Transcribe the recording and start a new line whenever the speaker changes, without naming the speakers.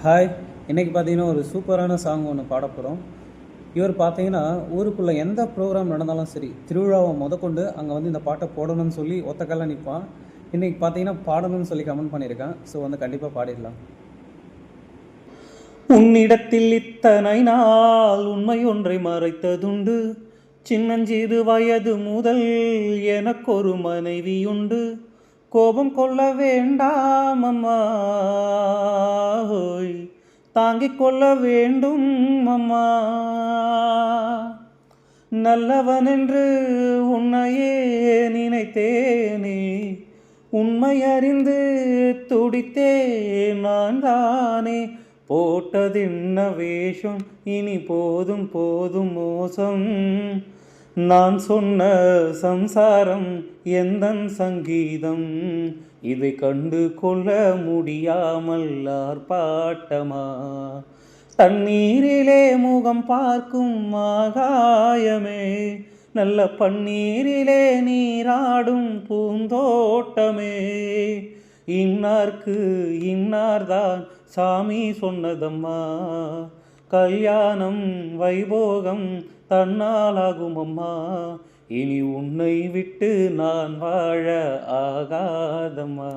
Hi. இன்றைக்கி பார்த்தீங்கன்னா ஒரு சூப்பரான சாங் ஒன்று பாட போகிறோம். இவர் பார்த்தீங்கன்னா ஊருக்குள்ளே எந்த ப்ரோக்ராம் நடந்தாலும் சரி, திருவிழாவை முதற்கொண்டு அங்கே வந்து இந்த பாட்டை போடணும்னு சொல்லி ஒத்தக்கல்ல நிற்பான். இன்றைக்கி பார்த்தீங்கன்னா பாடணும்னு சொல்லி கமெண்ட் பண்ணியிருக்கேன். ஸோ வந்து கண்டிப்பாக பாடிடலாம்.
உன்னிடத்தில் இத்தனை நாள் உண்மை ஒன்றை மறைத்ததுண்டு. சின்னஞ்சிறு வயது முதல் எனக்கொரு மனைவியுண்டு. கோபம் கொள்ள வேண்டாம் அம்மா, தாங்கிக் கொள்ள வேண்டும் அம்மா. நல்லவன் என்று உன்னையே நினைத்தேனே, உண்மை அறிந்து துடித்தே நான் தானே. போட்டதென்ன வேஷம், இனி போதும் போதும் மோசம். நான் சொன்ன சம்சாரம் எந்தன் சங்கீதம், இதை கண்டு கொள்ள முடியாமல் ஆர்ப்பாட்டமா. தண்ணீரிலே முகம் பார்க்கும் ஆகாயமே, நல்ல பன்னீரிலே நீராடும் பூந்தோட்டமே. இன்னார்க்கு இன்னார்தான் சாமி சொன்னதம்மா, கல்யாணம் வைபோகம் தன்னாலாகும் அம்மா. இனி உன்னை விட்டு நான் வாழ ஆகாதம்மா.